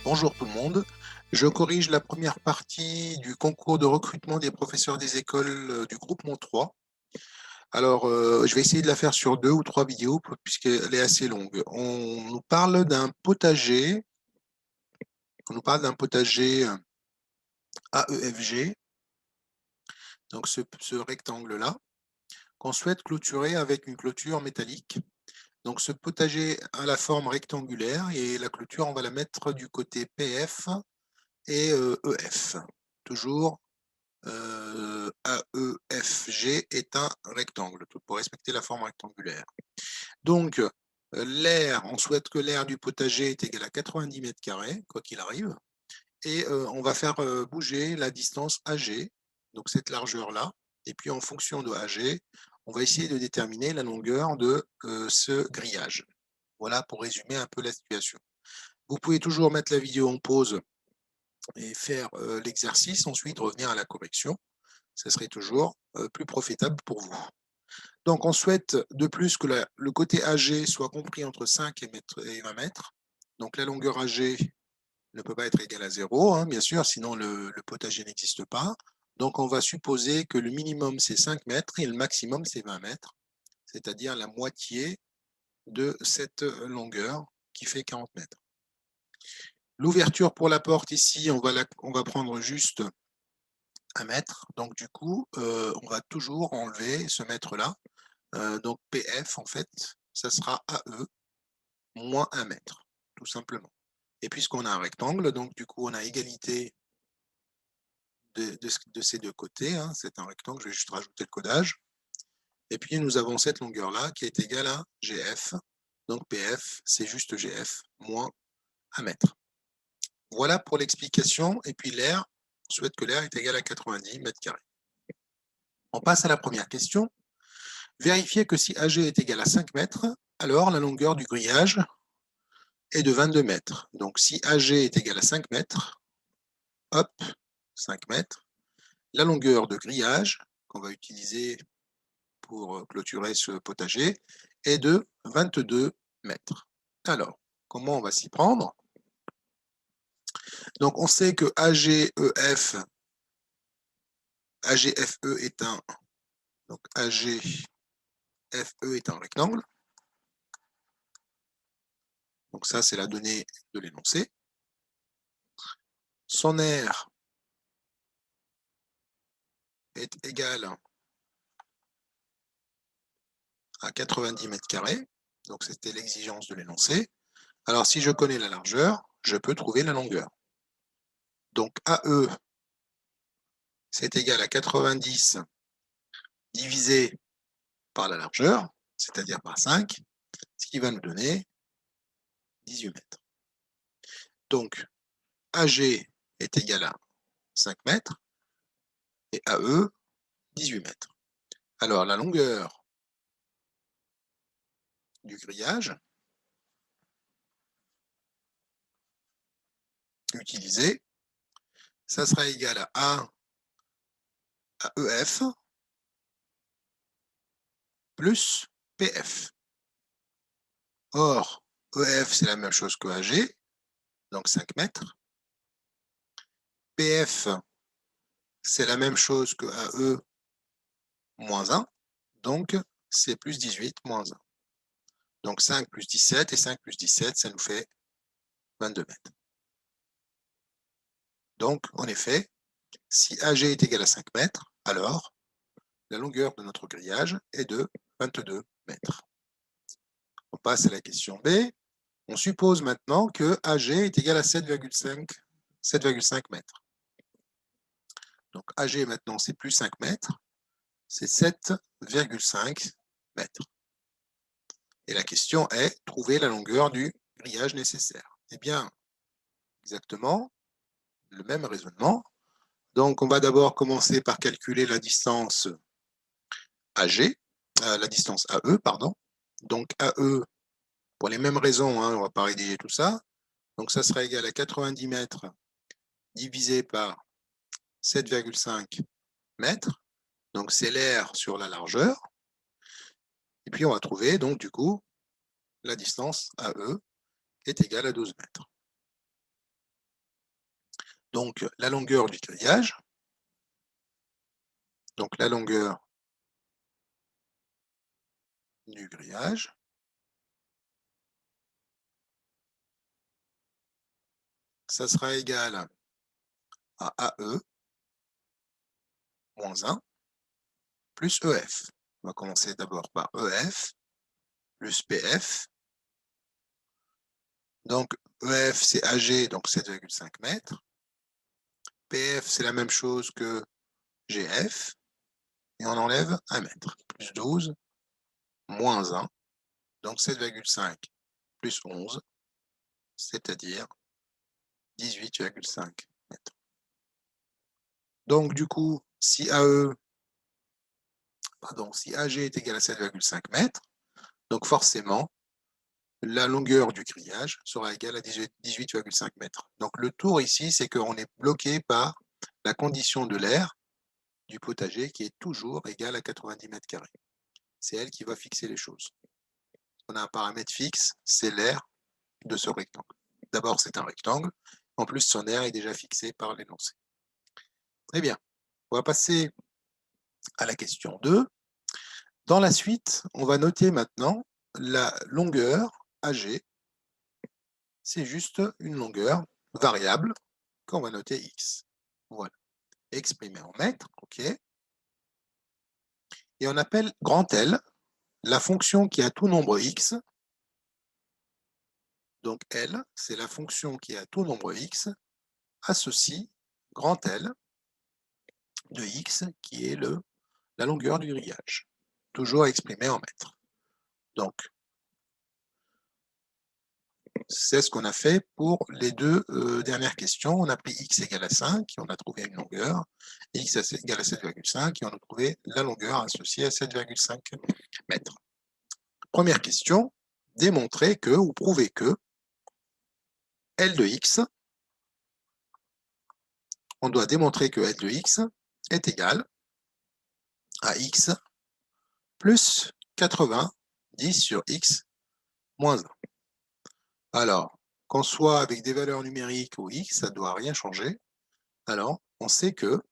Bonjour tout le monde. Je corrige la première partie du concours de recrutement des professeurs des écoles du groupement 3. Alors, je vais essayer de la faire sur 2 ou 3 vidéos puisqu'elle est assez longue. On nous parle d'un potager AEFG, donc ce rectangle-là, qu'on souhaite clôturer avec une clôture métallique. Donc, ce potager a la forme rectangulaire et la clôture, on va la mettre du côté PF et EF. Toujours AEFG est un rectangle, pour respecter la forme rectangulaire. Donc, on souhaite que l'aire du potager est égal à 90 mètres carrés, quoi qu'il arrive, et on va faire bouger la distance AG, donc cette largeur-là, et puis en fonction de AG, on va essayer de déterminer la longueur de ce grillage. Voilà pour résumer un peu la situation. Vous pouvez toujours mettre la vidéo en pause et faire l'exercice, ensuite revenir à la correction. Ça serait toujours plus profitable pour vous. Donc, on souhaite de plus que le côté AG soit compris entre 5 et 20 mètres. Donc, la longueur AG ne peut pas être égale à 0, hein, bien sûr, sinon le potager n'existe pas. Donc, on va supposer que le minimum, c'est 5 mètres et le maximum, c'est 20 mètres, c'est-à-dire la moitié de cette longueur qui fait 40 mètres. L'ouverture pour la porte, ici, on va prendre juste 1 mètre. Donc, du coup, on va toujours enlever ce mètre-là. Donc, PF, en fait, ça sera AE moins 1 mètre, tout simplement. Et puisqu'on a un rectangle, donc du coup, on a égalité de ces deux côtés. Hein, c'est un rectangle, je vais juste rajouter le codage. Et puis, nous avons cette longueur-là qui est égale à GF. Donc, PF, c'est juste GF moins 1 mètre. Voilà pour l'explication. Et puis, l'air, on souhaite que l'air est égal à 90 mètres carrés. On passe à la première question. Vérifiez que si AG est égal à 5 mètres, alors la longueur du grillage est de 22 mètres. Donc si AG est égal à 5 mètres, hop, 5 mètres, la longueur de grillage qu'on va utiliser pour clôturer ce potager est de 22 mètres. Alors, comment on va s'y prendre? Donc on sait que AGFE est un rectangle. Donc ça, c'est la donnée de l'énoncé. Son aire est égal à 90 mètres carrés. Donc c'était l'exigence de l'énoncé. Alors si je connais la largeur, je peux trouver la longueur. Donc AE, c'est égal à 90 divisé par la largeur, c'est-à-dire par 5, ce qui va nous donner 18 mètres. Donc AG est égal à 5 mètres et AE, 18 mètres. Alors la longueur du grillage utilisé, ça sera égal à EF plus PF. Or, EF, c'est la même chose que AG, donc 5 mètres. PF, c'est la même chose que AE moins 1, donc c'est plus 18 moins 1. Donc 5 plus 17, et 5 plus 17, ça nous fait 22 mètres. Donc, en effet, si AG est égal à 5 mètres, alors la longueur de notre grillage est de 22 mètres. On passe à la question B. On suppose maintenant que AG est égal à 7,5 mètres. Donc AG maintenant, c'est plus 5 mètres, c'est 7,5 mètres. Et la question est, trouver la longueur du grillage nécessaire. Eh bien, exactement le même raisonnement. Donc, on va d'abord commencer par calculer la distance AG, la distance AE, pardon. Donc, AE, pour les mêmes raisons, hein, on ne va pas rédiger tout ça. Donc, ça sera égal à 90 mètres divisé par 7,5 mètres. Donc, c'est l'aire sur la largeur. Et puis, on va trouver, donc, du coup, la distance AE est égale à 12 mètres. Donc, la longueur du grillage. Donc, la longueur du grillage. Ça sera égal à AE moins 1 plus EF. On va commencer d'abord par EF plus PF. Donc, EF, c'est AG, donc 7,5 mètres. PF, c'est la même chose que GF. Et on enlève 1 mètre. Plus 12, moins 1. Donc, 7,5 plus 11, c'est-à-dire 18,5 mètres. Donc, du coup, si AG est égal à 7,5 mètres, donc forcément, la longueur du grillage sera égale à 18,5 mètres. Donc, le tour ici, c'est qu'on est bloqué par la condition de l'air du potager qui est toujours égale à 90 mètres carrés. C'est elle qui va fixer les choses. On a un paramètre fixe, c'est l'air de ce rectangle. D'abord, c'est un rectangle. En plus, son aire est déjà fixé par l'énoncé. Très bien. On va passer à la question 2. Dans la suite, on va noter maintenant la longueur AG. C'est juste une longueur variable qu'on va noter X. Voilà. Exprimée en mètres, OK. Et on appelle grand L la fonction qui a tout nombre X. Donc L, c'est la fonction qui a tout nombre X, associe grand L de X, qui est la longueur du grillage, toujours exprimée en mètres. Donc, c'est ce qu'on a fait pour les deux dernières questions. On a pris X égale à 5, et on a trouvé une longueur, X égale à 7,5, et on a trouvé la longueur associée à 7,5 mètres. Première question, démontrer que, ou prouver que, L de X, on doit démontrer que L de X est égal à X plus 90 sur X moins 1. Alors, qu'on soit avec des valeurs numériques ou X, ça ne doit rien changer. Alors, on sait que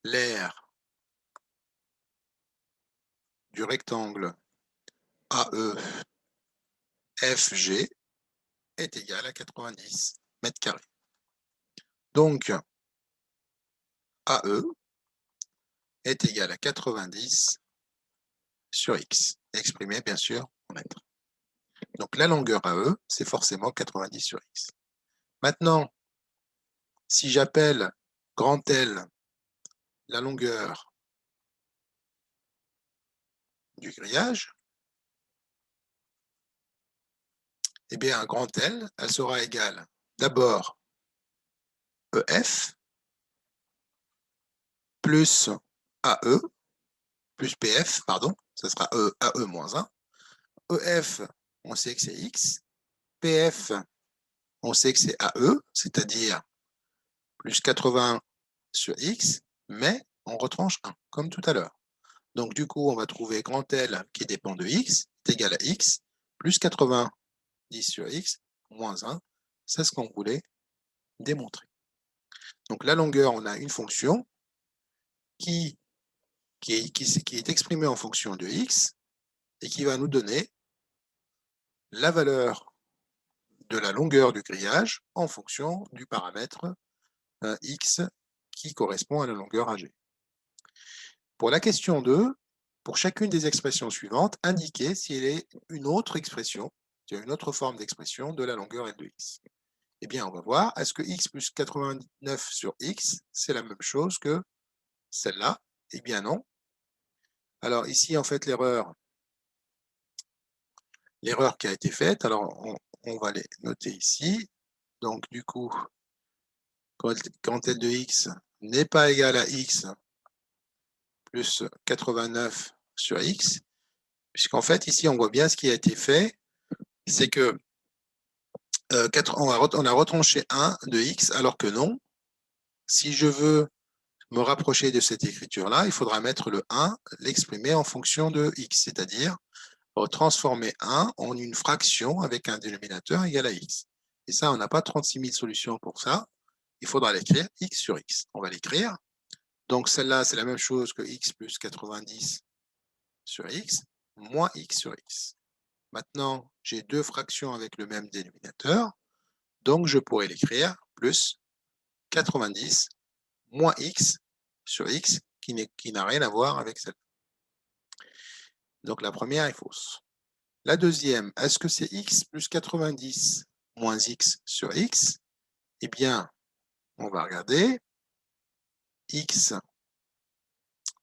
l'aire du rectangle AEFG est égal à 90 mètres carrés. Donc, AE est égal à 90 sur X, exprimé bien sûr en mètres. Donc, la longueur AE, c'est forcément 90 sur X. Maintenant, si j'appelle grand L la longueur du grillage, eh bien, un grand L, elle sera égale d'abord EF plus AE plus PF, pardon, ça sera AE moins 1. EF, on sait que c'est X. PF, on sait que c'est AE, c'est-à-dire plus 80 sur X, mais on retranche 1, comme tout à l'heure. Donc, du coup, on va trouver grand L qui dépend de X, est égal à X, plus 90 sur X, moins 1. C'est ce qu'on voulait démontrer. Donc, la longueur, on a une fonction qui est exprimée en fonction de X et qui va nous donner la valeur de la longueur du grillage en fonction du paramètre X qui correspond à la longueur AG. Pour la question 2, pour chacune des expressions suivantes, indiquez s'il est une autre expression, il y a une autre forme d'expression de la longueur L de X. Eh bien, on va voir, est-ce que X plus 89 sur X, c'est la même chose que celle-là? Eh bien non. Alors ici, en fait, l'erreur qui a été faite, alors on va les noter ici. Donc, du coup, quand L de X n'est pas égal à X plus 89 sur X, puisqu'en fait, ici, on voit bien ce qui a été fait, c'est que on a retranché 1 de X, alors que non. Si je veux me rapprocher de cette écriture-là, il faudra mettre le 1, l'exprimer en fonction de X, c'est-à-dire transformer 1 en une fraction avec un dénominateur égal à x. Et ça, on n'a pas 36 000 solutions pour ça. Il faudra l'écrire x sur x. On va l'écrire. Donc, celle-là, c'est la même chose que x plus 90 sur x, moins x sur x. Maintenant, j'ai deux fractions avec le même dénominateur. Donc, je pourrais l'écrire plus 90 moins x sur x, qui n'a rien à voir avec celle-là. Donc, la première est fausse. La deuxième, est-ce que c'est x plus 90 moins x sur x? Eh bien, on va regarder. X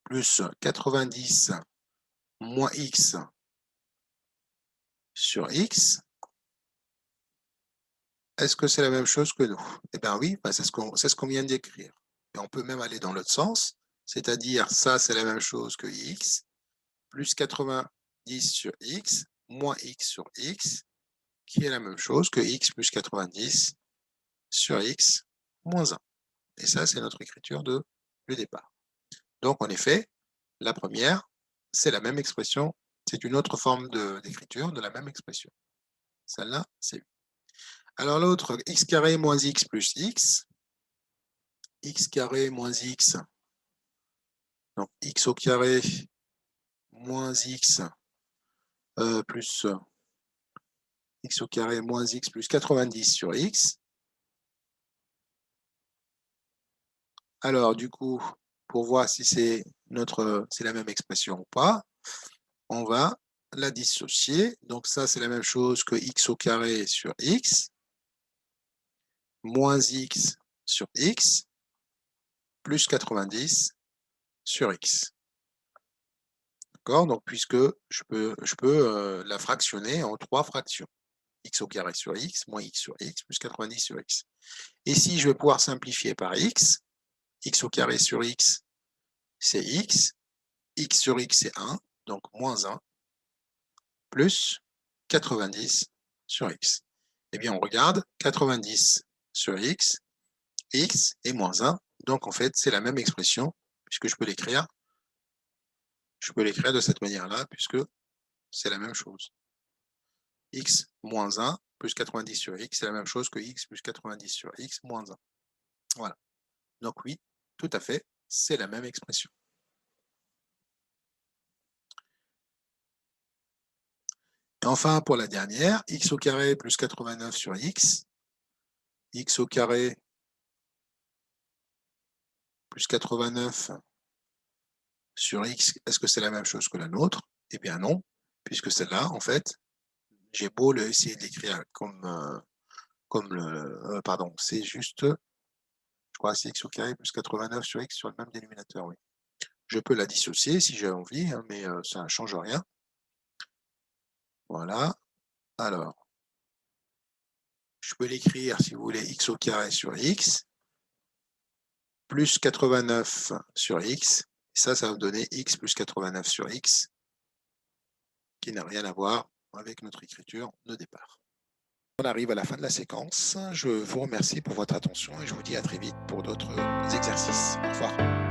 plus 90 moins x sur x. Est-ce que c'est la même chose que nous? Eh bien oui, c'est ce qu'on vient d'écrire. Et on peut même aller dans l'autre sens, c'est-à-dire ça, c'est la même chose que x, plus 90 sur x, moins x sur x, qui est la même chose que x plus 90 sur x moins 1. Et ça, c'est notre écriture de départ. Donc, en effet, la première, c'est la même expression, c'est une autre forme d'écriture de la même expression. Celle-là, c'est 8. Alors l'autre, x carré moins x plus x carré moins x, donc x au carré moins x plus x au carré moins x plus 90 sur x. Alors du coup, pour voir si c'est la même expression ou pas, on va la dissocier. Donc ça, c'est la même chose que x au carré sur x, moins x sur x, plus 90 sur x. D'accord? Donc, puisque je peux la fractionner en trois fractions. X au carré sur x, moins x sur x, plus 90 sur x. Et si je vais pouvoir simplifier par x au carré sur x, c'est x sur x, c'est 1, donc moins 1, plus 90 sur x. Eh bien, on regarde, 90 sur x et moins 1. Donc, en fait, c'est la même expression, puisque je peux l'écrire de cette manière-là, puisque c'est la même chose. X moins 1 plus 90 sur x, c'est la même chose que x plus 90 sur x moins 1. Voilà. Donc oui, tout à fait, c'est la même expression. Et enfin, pour la dernière, x au carré plus 89 sur x au carré plus 89 sur x, est-ce que c'est la même chose que la nôtre? Eh bien non, puisque celle-là, en fait, j'ai beau essayer de l'écrire pardon, c'est juste, je crois, c'est x au carré plus 89 sur x sur le même dénominateur, oui. Je peux la dissocier si j'ai envie, hein, mais ça ne change rien. Voilà. Alors, je peux l'écrire, si vous voulez, x au carré sur x, plus 89 sur x. Et ça va me donner x plus 89 sur x, qui n'a rien à voir avec notre écriture de départ. On arrive à la fin de la séquence. Je vous remercie pour votre attention et je vous dis à très vite pour d'autres exercices. Au revoir.